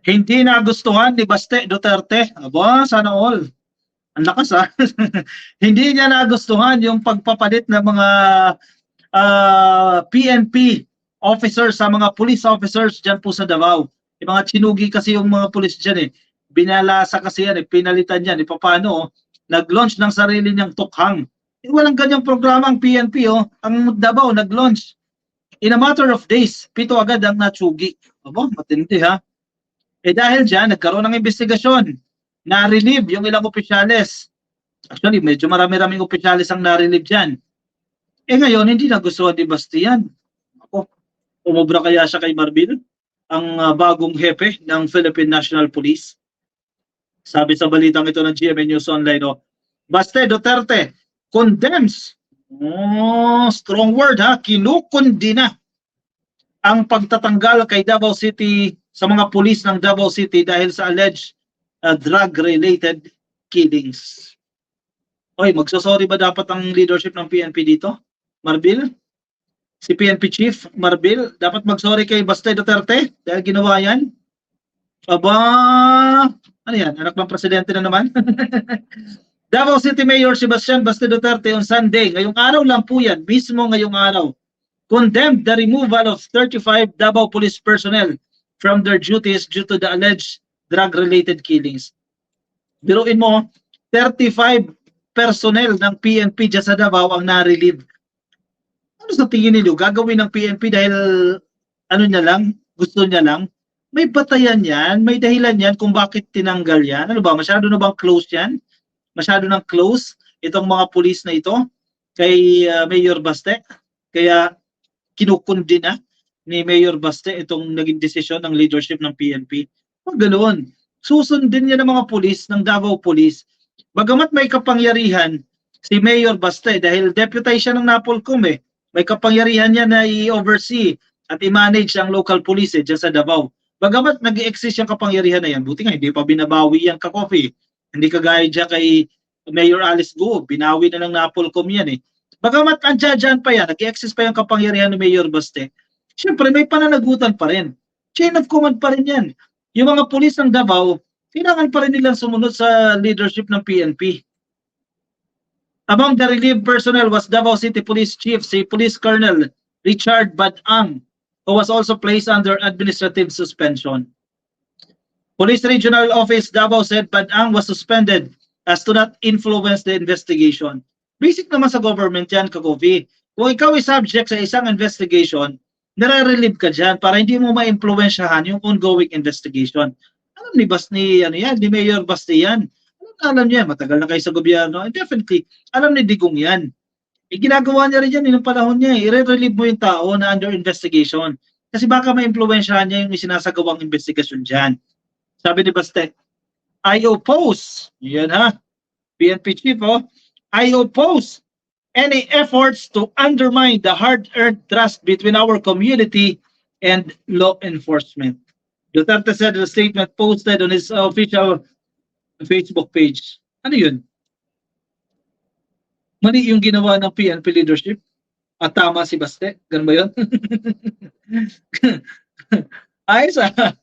Hindi nagustuhan ni Baste Duterte. Aba, sana all. Ang lakas ha. Hindi niya nagustuhan yung pagpapalit ng mga PNP officers sa mga police officers dyan po sa Davao. Yung mga chinugi kasi yung mga police dyan eh. Binalasa kasi yan eh, pinalitan yan. Paano? Nag-launch ng sarili niyang tukhang. Walang ganyang programa ang PNP oh. Ang Davao nag-launch. In a matter of days, 7 agad ang natsugi. Aba, matindi ha. Eh dahil dyan, nagkaroon ng investigasyon. Na-relieve yung ilang opisyales. Actually, medyo marami-raming opisyalis ang na-relieve dyan. Eh ngayon, hindi nagustuhan ni Bastian. Ako, umubra kaya siya kay Marbil, ang bagong hepe ng Philippine National Police. Sabi sa balitang ito ng GMA News Online, oh, Baste Duterte condemns, strong word ha, kinukundina ang pagtatanggal kay Davao City sa mga pulis ng Davao City dahil sa alleged drug-related killings. Oy, magsasorry ba dapat ang leadership ng PNP dito? Marbil? Si PNP Chief Marbil, dapat magsorry kay Baste Duterte dahil ginawa yan? Aba, ano yan? Anak ng presidente na naman? Davao City Mayor Sebastian Baste Duterte on Sunday, ngayong araw lang po yan, mismo ngayong araw, condemned the removal of 35 Davao police personnel from their duties due to the alleged drug-related killings. Biruin mo, 35 personnel ng PNP dyan sa Davao ang na-relieve. Ano sa tingin niyo? Gagawin ng PNP dahil ano niya lang, gusto niya lang? May batayan yan, may dahilan yan kung bakit tinanggal yan. Ano ba, masyado na bang close yan? Masyado nang close itong mga pulis na ito kay Mayor Baste. Kaya kinukundina ni Mayor Baste itong naging desisyon ng leadership ng PNP. Kung ganoon, susundin niya ng mga pulis ng Davao Police. Bagamat may kapangyarihan si Mayor Baste dahil deputy siya ng Napolcom eh. May kapangyarihan niya na i-oversee at i-manage ang local police dyan sa Davao. Bagamat nag-exist yung kapangyarihan na yan, buti nga hindi pa binabawi yan ka-coffee. Hindi kagaya dyan kay Mayor Alice Guo, binawi na ng Napolcom yan eh. Bagamat andyan pa yan, nag-exist pa yung kapangyarihan ni Mayor Baste, syempre may pananagutan pa rin. Chain of command pa rin yan. Yung mga pulis ng Davao, kailangan pa rin nilang sumunod sa leadership ng PNP. Among the relieved personnel was Davao City Police Chief, si Police Colonel Richard Badang, who was also placed under administrative suspension. Police Regional Office Davao said Badang was suspended as to not influence the investigation. Basic naman sa government yan, Kagovi. Kung ikaw ay subject sa isang investigation, nare-relieve ka dyan para hindi mo ma-influensyahan yung ongoing investigation. Alam ni ni Mayor Bastian. Alam niya, matagal na kayo sa gobyerno. And definitely, alam ni Digong yan. Ginagawa niya rin yan ng panahon niya. I-relieve mo yung tao na under investigation. Kasi baka ma-influensyahan niya yung isinasagawang investigasyon dyan. Sabi ni Baste, I oppose, yan ha, PNP Chief, I oppose any efforts to undermine the hard-earned trust between our community and law enforcement. Duterte said in a statement posted on his official Facebook page. Ano yun? Mali yung ginawa ng PNP leadership? At tama si Baste? Ganun ba yun? Ayos ah.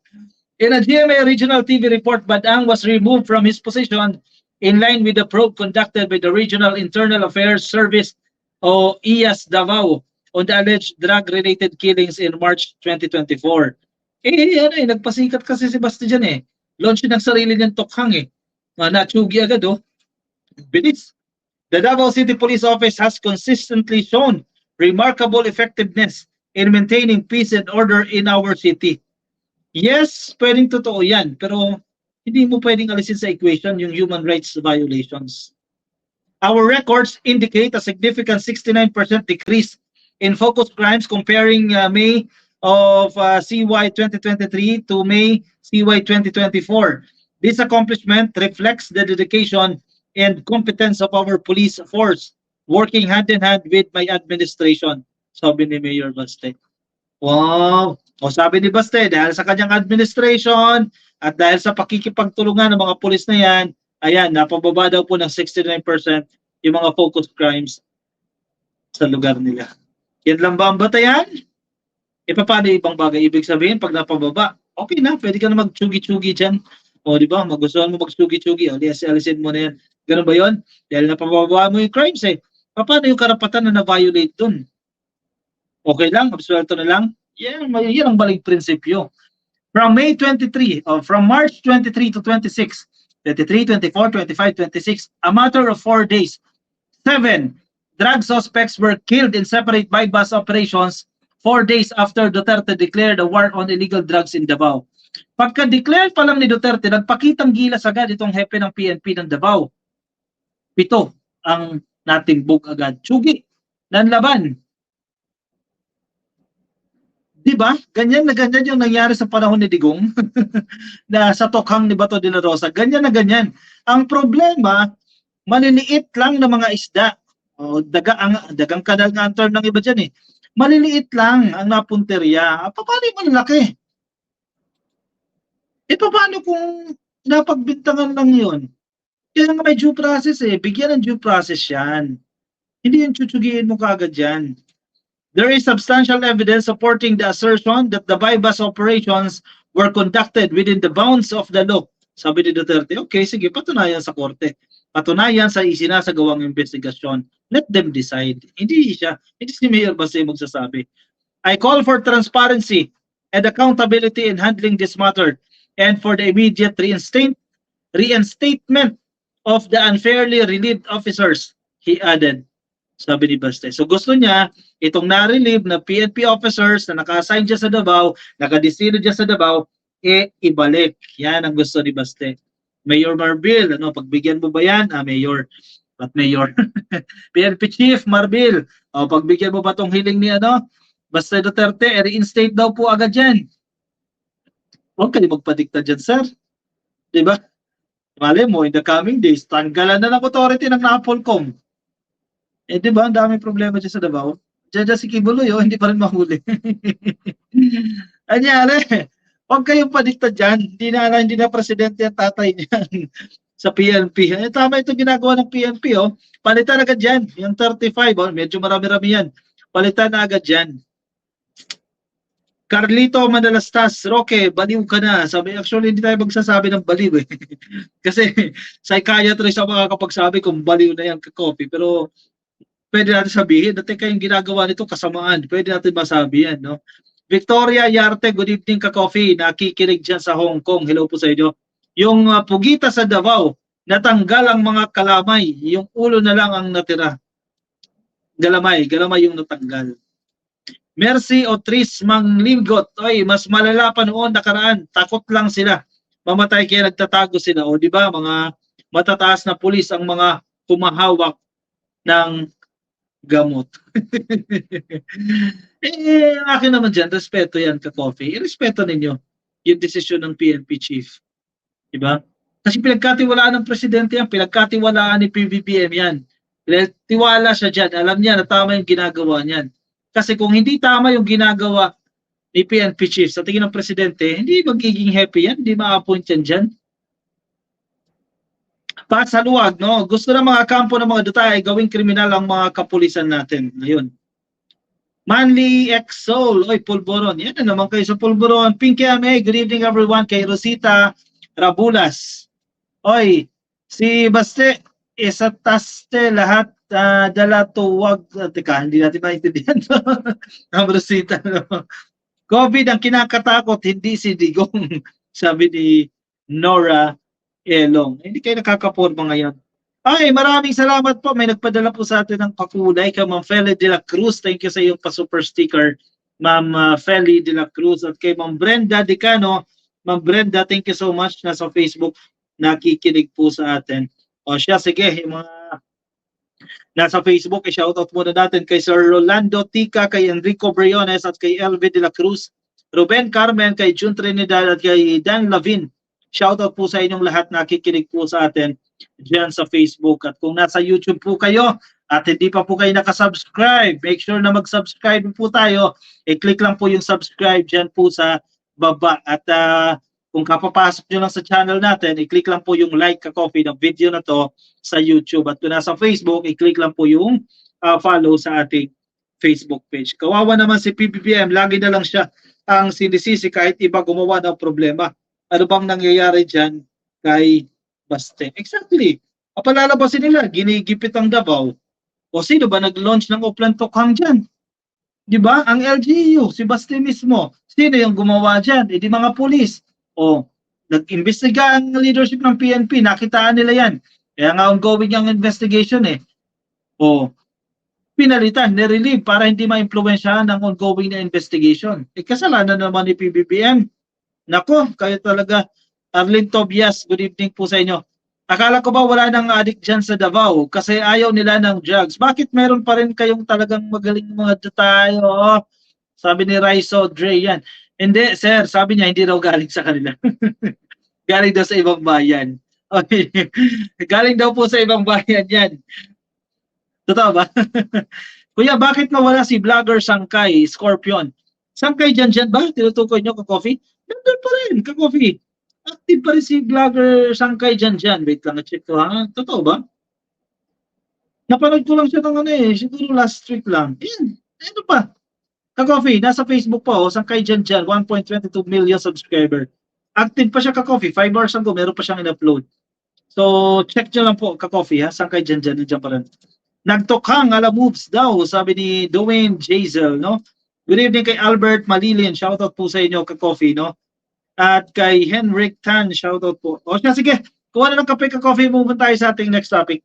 In a GMA Regional TV report, Badang was removed from his position in line with the probe conducted by the Regional Internal Affairs Service o IAS Davao on the alleged drug-related killings in March 2024. Nagpasikat kasi si Basti dyan eh. Launch ng sarili niyang tokhang eh. Natsugi agad oh. Bilis. The Davao City Police Office has consistently shown remarkable effectiveness in maintaining peace and order in our city. Yes, pwedeng totoo yan, pero hindi mo pwedeng alisin sa equation yung human rights violations. Our records indicate a significant 69% decrease in focused crimes comparing May of CY 2023 to May CY 2024. This accomplishment reflects the dedication and competence of our police force working hand in hand with my administration, sabi ni Mayor Baste. Wow! O sabi ni Baste, dahil sa kanyang administration at dahil sa pakikipagtulungan ng mga pulis na yan, ayan, napababa daw po ng 69% yung mga focused crimes sa lugar nila. Yan lang ba ang batayan? E paano ibang bagay? Ibig sabihin, pag napababa, okay na, pwede ka na mag-tsugi-tsugi dyan. O, di ba? Magustuhan mo mag-tsugi-tsugi, o, alisin mo na yan. Ganun ba yun? Dahil napababa mo yung crimes eh. Paano yung karapatan na na-violate dun? Okay lang, absuelto na lang? Yan ang maling prinsipyo. From May 23, from March 23 to 26, 23, 24, 25, 26, a matter of 4 days, 7 drug suspects were killed in separate bypass operations 4 days after Duterte declared a war on illegal drugs in Davao. Pagka-declare pa lang ni Duterte, nagpakitang gilas agad itong hepe ng PNP ng Davao. 7 ang natimbog agad. Tsugi, nanlaban. Di ba? Ganyan na ganyan yung nangyari sa panahon ni Digong na sa tokhang ni Bato de la Rosa. Ganyan na ganyan. Ang problema, maliliit lang na mga isda. O, dagang kanal nga ang term ng iba dyan eh. Maliliit lang ang napunteriya. Paano yung malalaki? Paano kung napagbintangan lang yun? Kaya nga may due process eh. Bigyan ng due process yan. Hindi yung tsutsugiin mo kaagad yan. There is substantial evidence supporting the assertion that the bypass operations were conducted within the bounds of the law. Sabi ni Duterte, okay, sige, patunayan sa korte. Patunayan sa isinasagawang investigasyon. Let them decide. Hindi si Mayor Base magsasabi. I call for transparency and accountability in handling this matter and for the immediate reinstatement of the unfairly relieved officers, he added. Sabi ni Baste. So gusto niya, itong na-relieve na PNP officers na naka-assign dyan sa Davao, nakadestino dyan sa Davao, ibalik. Yan ang gusto ni Baste. Mayor Marbil, pagbigyan mo ba yan? Mayor. But Mayor. PNP Chief Marbil, pagbigyan mo ba tong hiling ni Baste Duterte, reinstate daw po agad yan. Huwag kayo magpadikta dyan, sir. Diba? Mali mo, in the coming days, tanggalan na ng authority ng NAPOLCOM. Diba, ang daming problema dyan sa Davao. Diyan si Kibuloy, hindi pa rin mahuli. Anyari, huwag kayong padikta dyan. Hindi na presidente ang tatay niyan sa PNP. Tama itong ginagawa ng PNP, Palitan agad dyan. Yung 35, medyo marami-rami yan. Palitan na agad dyan. Carlito Manalastas, Roque, baliw ka na. Actually, hindi tayo magsasabi ng baliw eh. Kasi psychiatrist ang makakapagsabi kung baliw na yan ka-copy. Pero pwede natin sabihin, dati kayong ginagawa nito kasamaan. Pwede natin masabi yan, no? Victoria Yarte, good evening ka-coffee. Nakikinig dyan sa Hong Kong. Hello po sa inyo. Yung pugita sa Davao, natanggal ang mga kalamay. Yung ulo na lang ang natira. Galamay yung natanggal. Mercy Otris Mangligot. Oy, mas malala pa noon nakaraan. Takot lang sila. Mamatay kaya nagtatago sila. O di ba, mga matataas na pulis ang mga kumahawak ng gamot. Akin naman dyan, respeto yan ka-coffee. Respeto ninyo yung desisyon ng PNP chief. Diba? Kasi pinagkatiwalaan ng presidente yan, pinagkatiwalaan ni PBBM yan. Tiwala siya dyan, alam niya na tama yung ginagawa niyan. Kasi kung hindi tama yung ginagawa ni PNP chief sa tingin ng presidente, hindi magiging happy yan, hindi ma-appoint yan dyan. Pat sa luwag, no? Gusto ng mga kampo ng mga dutay gawing kriminal ang mga kapulisan natin. Ngayon. Manly X Soul, oy, Pulboron. Yan na naman kayo sa Pulboron. Pinky Ame, good evening everyone. Kay Rosita Rabulas. Oy, si Baste, isataste lahat dala tuwag. Teka, hindi natin maintindihan. Rosita, no? COVID ang kinakatakot, hindi si Digong. Sabi ni Nora Elong. Hindi kayo nakakaporma ngayon. Ay, maraming salamat po. May nagpadala po sa atin ng pakulay kay Ma'am Feli de la Cruz. Thank you sa iyong pa-super sticker, Ma'am Feli de la Cruz. At kay Ma'am Brenda Decano. Ma'am Brenda, thank you so much. Nasa Facebook, nakikinig po sa atin. O siya, sige, yung mga nasa Facebook, i-shoutout muna natin kay Sir Rolando Tica, kay Enrico Briones, at kay LV de la Cruz, Ruben Carmen, kay June Trinidad, at kay Dan Lavin. Shoutout po sa inyong lahat na nakikinig po sa atin dyan sa Facebook. At kung nasa YouTube po kayo at hindi pa po kayo nakasubscribe, make sure na mag-subscribe po tayo. I-click lang po yung subscribe dyan po sa baba. At kung kapapasok nyo lang sa channel natin, i-click lang po yung like ka-coffee ng video na to sa YouTube. At kung nasa Facebook, i-click lang po yung follow sa ating Facebook page. Kawawa naman si PBBM, lagi na lang siya ang sinisisi kahit iba gumawa ng problema. Ano bang nangyayari dyan kay Baste? Exactly. Palalabasin nila, ginigipit ang Davao. O sino ba nag-launch ng Oplan Tokhang dyan? Di ba? Ang LGU, si Baste mismo. Sino yung gumawa dyan? Eh di mga pulis. O, nag-imbestiga ang leadership ng PNP, nakitaan nila yan. Kaya nga ongoing yung investigation eh. O, pinalitan, nirelieve para hindi ma-impluwensyahan ng ongoing na investigation. Eh kasalanan naman ni PBBM. Nako, kayo talaga. Arlene Tobias, good evening po sa inyo. Akala ko ba wala nang addict dyan sa Davao kasi ayaw nila ng drugs. Bakit meron pa rin kayong talagang magaling mga tayo? Oh, sabi ni Raiso Dre yan. Hindi, sir, sabi niya hindi raw galing sa kanila. Galing daw sa ibang bayan. Okay. Galing daw po sa ibang bayan yan. Totoo ba? Kuya, bakit nawala si vlogger Sangkay, Scorpion? Sangkay dyan ba? Tinutukoy nyo ka-coffee? Nandun pa rin, ka-coffee. Active pa rin si vlogger Sangkay dyan. Wait lang, check ko ha. Totoo ba? Napanood ko lang siya ng ano eh. Siguro last week lang. Yan. Ano pa? Ka-coffee, nasa Facebook pa oh. Sangkay dyan. 1.22 million subscriber. Active pa siya ka-coffee. 5 hours ago, meron pa siyang in-upload. So, check nyo lang po ka-coffee ha. Sangkay dyan. Nandiyan pa rin. Nagtokhang ala moves daw, sabi ni Dwayne Jazel, no? Good evening kay Albert Malilin. Shoutout po sa inyo ka-coffee, no? At kay Henrik Tan, shoutout po. O siya, sige, kuha na ng kape ka-coffee, move tayo sa ating next topic.